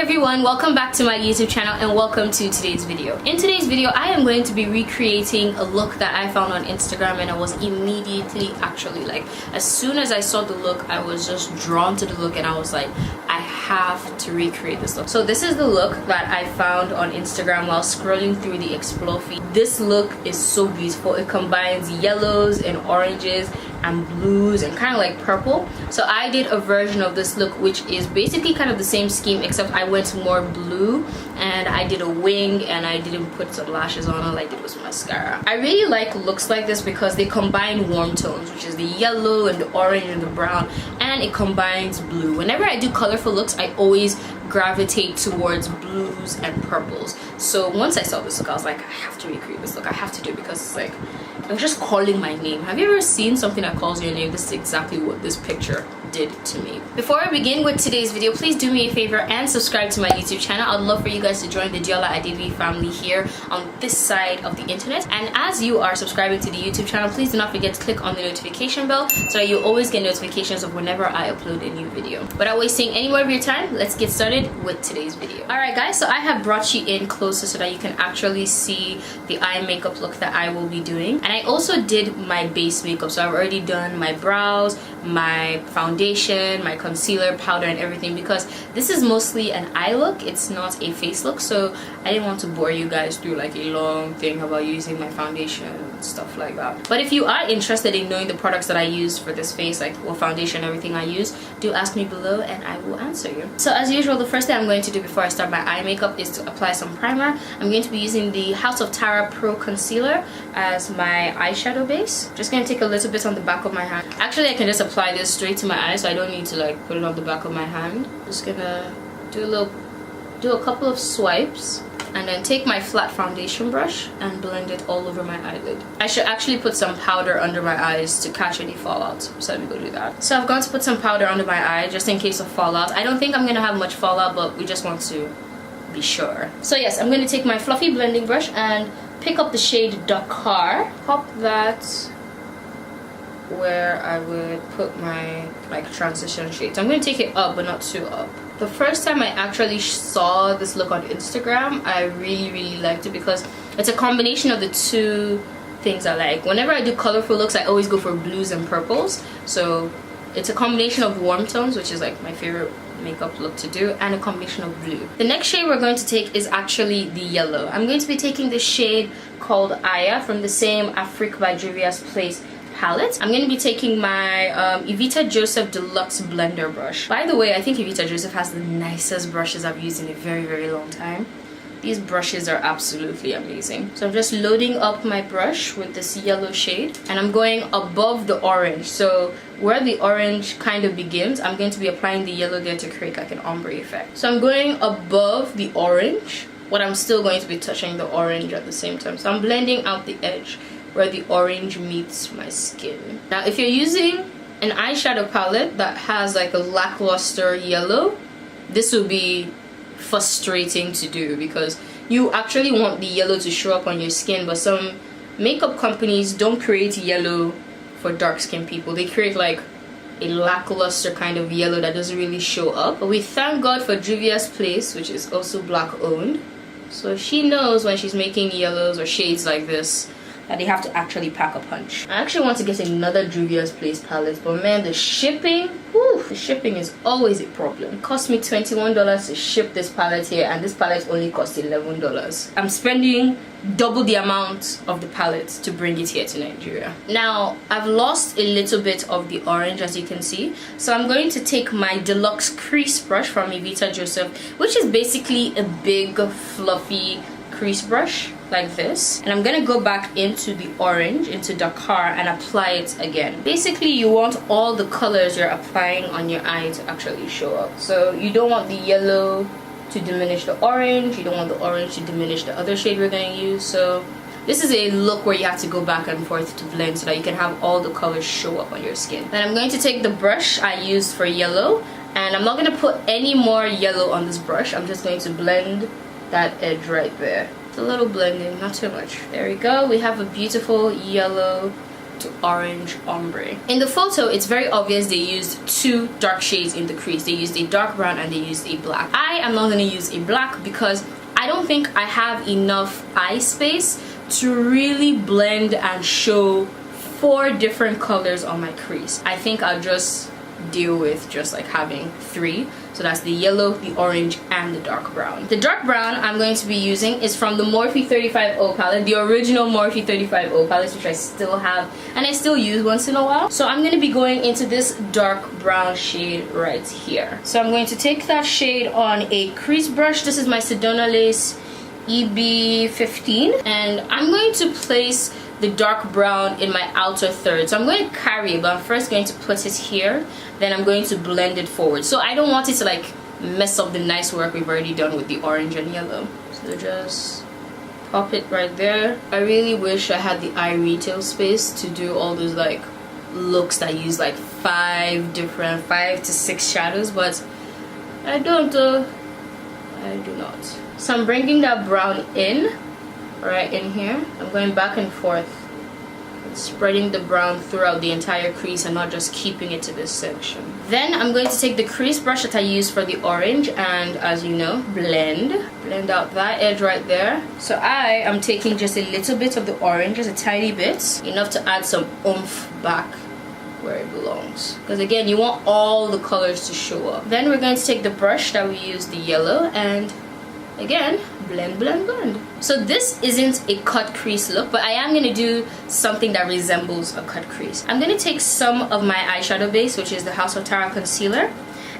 everyone, welcome back to my YouTube channel and welcome to today's video. In today's video, I am going to be recreating a look that I found on Instagram, and I was immediately actually like, as soon as I saw the look, I was just drawn to the look and I was like, I have to recreate this look. So this is the look that I found on Instagram while scrolling through the Explore feed. This look is so beautiful. It combines yellows and oranges and blues and kind of like purple. So I did a version of this look which is basically kind of the same scheme, except I went more blue and I did a wing and I didn't put some lashes on. All I did was mascara. I really like looks like this because they combine warm tones, which is the yellow and the orange and the brown, and it combines blue. Whenever I do colorful looks, I always gravitate towards blues and purples. So once I saw this look, I was like, I have to recreate this look. I have to do it because it's like, it was just calling my name. Have you ever seen something that calls your name? This is exactly what this picture did to me. Before I begin with today's video, please do me a favor and subscribe to my YouTube channel. I'd love for you guys to join the Deola Adebiyi family here on this side of the internet. And as you are subscribing to the YouTube channel, please do not forget to click on the notification bell so that you always get notifications of whenever I upload a new video. Without wasting any more of your time, let's get started with today's video. Alright guys, so I have brought you in closer so that you can actually see the eye makeup look that I will be doing. And I also did my base makeup, so I've already done my brows, my foundation, my concealer, powder, and everything, because this is mostly an eye look, it's not a face look. So I didn't want to bore you guys through like a long thing about using my foundation and stuff like that. But if you are interested in knowing the products that I use for this face, like what foundation, everything I use, do ask me below and I will answer you. So as usual, the first thing I'm going to do before I start my eye makeup is to apply some primer. I'm going to be using the House of Tara Pro Concealer as my eyeshadow base. Just going to take a little bit on the back of my hand. Actually, I can just apply this straight to my eye, so I don't need to like put it on the back of my hand. Just gonna do a couple of swipes and then take my flat foundation brush and blend it all over my eyelid. I should actually put some powder under my eyes to catch any fallout, so let me go do that. So I've gone to put some powder under my eye just in case of fallout. I don't think I'm gonna have much fallout, but we just want to be sure. So yes, I'm gonna take my fluffy blending brush and pick up the shade Dakar, pop that where I would put my like transition shades. I'm going to take it up but not too up. The first time I actually saw this look on Instagram, I really liked it because it's a combination of the two things I like. Whenever I do colorful looks, I always go for blues and purples. So it's a combination of warm tones, which is like my favorite makeup look to do, and a combination of blue. The next shade we're going to take is actually the yellow. I'm going to be taking this shade called Aya from the same Afrique by Juvia's Place palette. I'm going to be taking my Evita Joseph Deluxe Blender brush. By the way, I think Evita Joseph has the nicest brushes I've used in a very long time. These brushes are absolutely amazing. So I'm just loading up my brush with this yellow shade and I'm going above the orange. So where the orange kind of begins, I'm going to be applying the yellow there to create like an ombre effect. So I'm going above the orange, but I'm still going to be touching the orange at the same time. So I'm blending out the edge where the orange meets my skin. Now if you're using an eyeshadow palette that has like a lackluster yellow, this will be frustrating to do because you actually want the yellow to show up on your skin, but some makeup companies don't create yellow for dark skinned people. They create like a lackluster kind of yellow that doesn't really show up. But we thank God for Juvia's Place, which is also black owned, so she knows when she's making yellows or shades like this that they have to actually pack a punch. I actually want to get another Juvia's Place palette, but man, the shipping, the shipping is always a problem. It cost me $21 to ship this palette here, and this palette only cost $11. I'm spending double the amount of the palette to bring it here to Nigeria. Now, I've lost a little bit of the orange, as you can see, so I'm going to take my Deluxe Crease brush from Evita Joseph, which is basically a big fluffy crease brush like this, and I'm gonna go back into the orange, into Dakar, and apply it again. Basically, you want all the colors you're applying on your eye to actually show up. So you don't want the yellow to diminish the orange, you don't want the orange to diminish the other shade we're gonna use. So this is a look where you have to go back and forth to blend so that you can have all the colors show up on your skin. Then I'm going to take the brush I used for yellow, and I'm not gonna put any more yellow on this brush. I'm just going to blend that edge right there. It's a little blending, not too much. There we go. We have a beautiful yellow to orange ombre. In the photo, it's very obvious they used two dark shades in the crease. They used a dark brown and they used a black. I am not going to use a black because I don't think I have enough eye space to really blend and show 4 different colors on my crease. I think I'll just deal with just like having 3. So that's the yellow, the orange, and the dark brown. The dark brown I'm going to be using is from the Morphe 35O palette, the original Morphe 35O palette, which I still have and I still use once in a while. So I'm going to be going into this dark brown shade right here. So I'm going to take that shade on a crease brush. This is my Sedona Lace EB15, and I'm going to place the dark brown in my outer third. So I'm going to carry it, but I'm first going to put it here, then I'm going to blend it forward. So I don't want it to like mess up the nice work we've already done with the orange and yellow. So just pop it right there. I really wish I had the eye retail space to do all those like looks that use like 5 to 6 shadows, but I don't. I do not. So I'm bringing that brown in, right in here. I'm going back and forth, spreading the brown throughout the entire crease and not just keeping it to this section. Then I'm going to take the crease brush that I used for the orange and, as you know, blend out that edge right there. So I am taking just a little bit of the orange, just a tiny bit, enough to add some oomph back where it belongs, because again, you want all the colors to show up. Then we're going to take the brush that we used, the yellow, and again blend. So this isn't a cut crease look, but I am going to do something that resembles a cut crease. I'm going to take some of my eyeshadow base, which is the House of Tara concealer,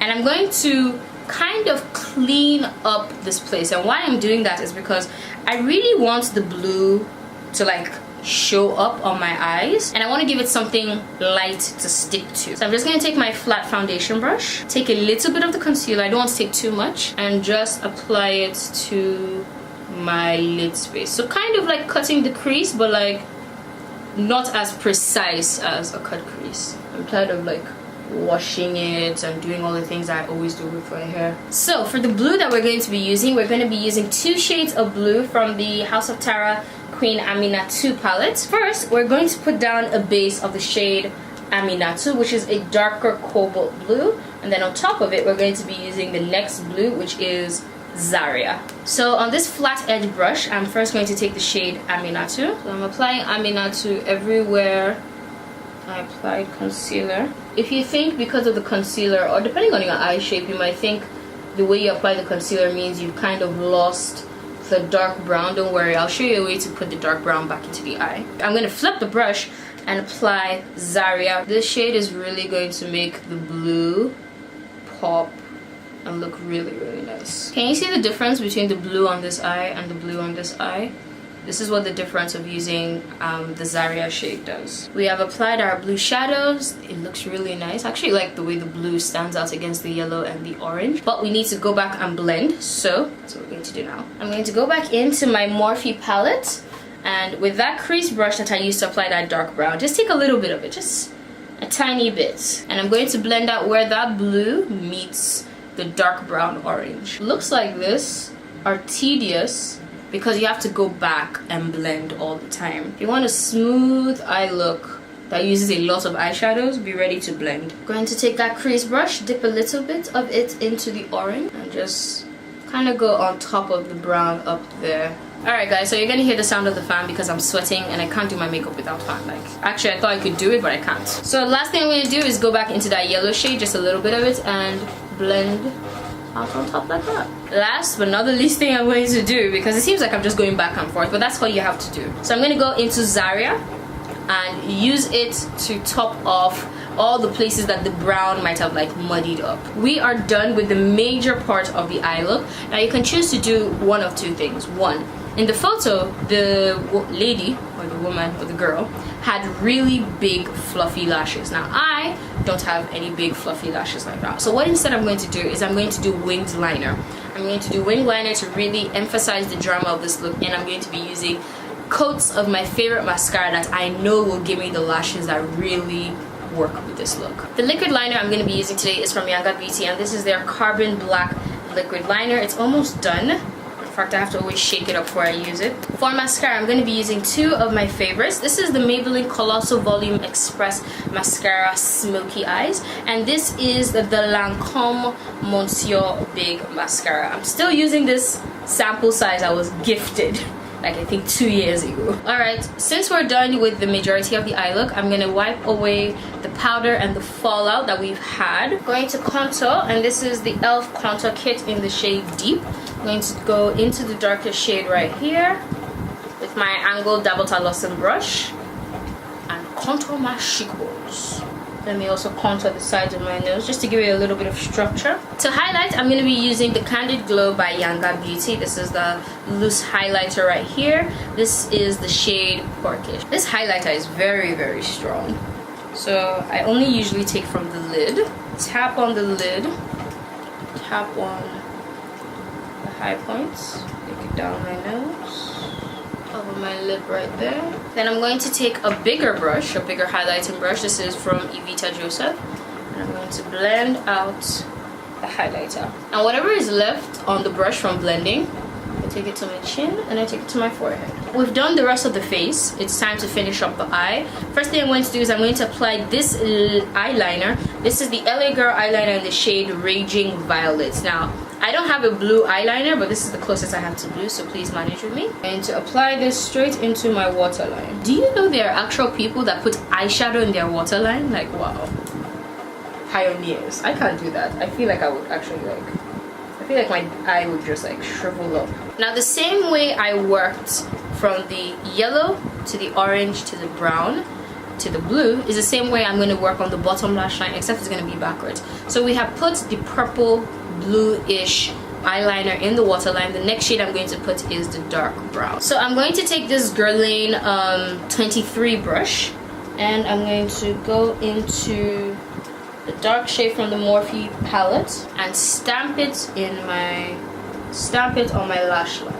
and I'm going to kind of clean up this place. And why I'm doing that is because I really want the blue to like show up on my eyes, and I want to give it something light to stick to. So I'm just going to take my flat foundation brush, take a little bit of the concealer, I don't want to take too much, and just apply it to my lid space. So kind of like cutting the crease, but like not as precise as a cut crease. I'm tired of like washing it and doing all the things I always do with my hair. So for the blue that we're going to be using, we're going to be using 2 shades of blue from the House of Tara Queen Aminatu palette. First, we're going to put down a base of the shade Aminatu, which is a darker cobalt blue, and then on top of it, we're going to be using the next blue, which is Zaria. So on this flat edge brush, I'm first going to take the shade Aminatu. So I'm applying Aminatu everywhere I applied concealer. If you think because of the concealer, or depending on your eye shape, you might think the way you apply the concealer means you've kind of lost the dark brown. Don't worry, I'll show you a way to put the dark brown back into the eye. I'm going to flip the brush and apply Zaria. This shade is really going to make the blue pop and look really nice. Can you see the difference between the blue on this eye and the blue on this eye? This is what the difference of using the Zaria shade does. We have applied our blue shadows. It looks really nice. I actually like the way the blue stands out against the yellow and the orange. But we need to go back and blend. So that's what we're going to do now. I'm going to go back into my Morphe palette. And with that crease brush that I used to apply that dark brown, just take a little bit of it. Just a tiny bit. And I'm going to blend out where that blue meets the dark brown orange. Looks like this are tedious, because you have to go back and blend all the time. If you want a smooth eye look that uses a lot of eyeshadows, be ready to blend. I'm going to take that crease brush, dip a little bit of it into the orange, and just kind of go on top of the brown up there. Alright guys, so you're gonna hear the sound of the fan because I'm sweating and I can't do my makeup without fan. Like, actually I thought I could do it, but I can't. So last thing I'm gonna do is go back into that yellow shade, just a little bit of it, and blend out on top like that. Last but not the least thing I'm going to do, because it seems like I'm just going back and forth, but that's what you have to do. So I'm going to go into Zaria and use it to top off all the places that the brown might have like muddied up. We are done with the major part of the eye look. Now you can choose to do one of two things. One, in the photo, the lady or the woman or the girl had really big fluffy lashes. Now I don't have any big fluffy lashes like that. So what instead I'm going to do is I'm going to do winged liner. I'm going to do winged liner to really emphasize the drama of this look, and I'm going to be using coats of my favorite mascara that I know will give me the lashes that really work with this look. The liquid liner I'm going to be using today is from Yanga Beauty, and this is their Carbon Black liquid liner. It's almost done. fact, I have to always shake it up before I use it. For mascara, I'm going to be using two of my favorites. This is the Maybelline Colossal Volume Express Mascara Smoky Eyes, and this is the Lancome Monsieur Big Mascara. I'm still using this sample size I was gifted like I think 2 years ago. Alright, since we're done with the majority of the eye look, I'm going to wipe away the powder and the fallout that we've had. I'm going to contour, and this is the e.l.f. contour kit in the shade Deep. I'm going to go into the darkest shade right here with my angled Dabota brush and contour my cheekbones. Let me also contour the sides of my nose just to give it a little bit of structure. To highlight, I'm going to be using the Candid Glow by Yanga Beauty. This is the loose highlighter right here. This is the shade Porkish. This highlighter is very, very strong. So I only usually take from the lid. Tap on the lid. Tap on the high points. Take it down my nose. Over my lip right there. Then I'm going to take a bigger brush, a bigger highlighting brush. This is from Evita Joseph, and I'm going to blend out the highlighter. Now whatever is left on the brush from blending, I take it to my chin and I take it to my forehead. We've done the rest of the face. It's time to finish up the eye. First thing I'm going to do is I'm going to apply this eyeliner. This is the LA Girl eyeliner in the shade Raging Violet. Now I don't have a blue eyeliner, but this is the closest I have to blue, so please manage with me. And to apply this straight into my waterline. Do you know there are actual people that put eyeshadow in their waterline? Like, wow. Pioneers. I can't do that. I feel like I would actually I feel like my eye would just like shrivel up. Now the same way I worked from the yellow to the orange to the brown to the blue is the same way I'm going to work on the bottom lash line, except it's going to be backwards. So we have put the purple bluish eyeliner in the waterline. The next shade I'm going to put is the dark brown. So I'm going to take this Guerlain 23 brush, and I'm going to go into the dark shade from the Morphe palette and stamp it on my lash line.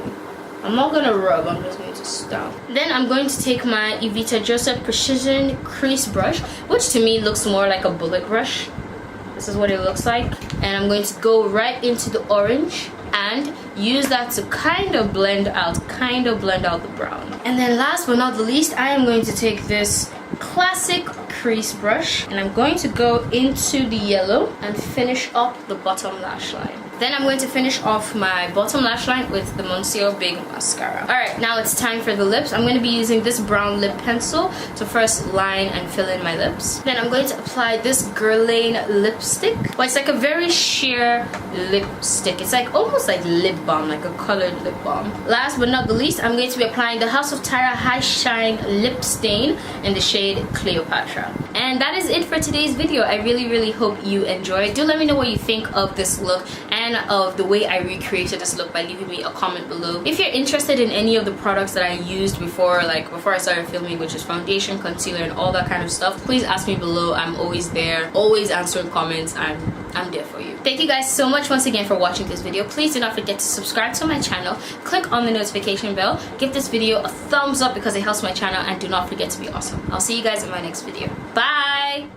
I'm not gonna rub, I'm just going to stamp. Then I'm going to take my Evita Joseph Precision Crease brush, which to me looks more like a bullet brush. This is what it looks like, and I'm going to go right into the orange and use that to kind of blend out the brown. And then last but not the least, I am going to take this classic crease brush and I'm going to go into the yellow and finish up the bottom lash line. Then I'm going to finish off my bottom lash line with the Monsieur Big Mascara. Alright, now it's time for the lips. I'm going to be using this brown lip pencil to first line and fill in my lips. Then I'm going to apply this Guerlain lipstick. Well, it's like a very sheer lipstick. It's like almost like lip balm, like a colored lip balm. Last but not the least, I'm going to be applying the House of Tyra High Shine Lip Stain in the shade Cleopatra. And that is it for today's video. I really hope you enjoyed. Do let me know what you think of this look and of the way I recreated this look by leaving me a comment below. If you're interested in any of the products that I used before I started filming, which is foundation, concealer, and all that kind of stuff, please ask me below. I'm always there, always answering comments. I'm there for you. Thank you guys so much once again for watching this video. Please do not forget to subscribe to my channel, click on the notification bell, give this video a thumbs up because it helps my channel, and do not forget to be awesome. I'll see you guys in my next video. Bye!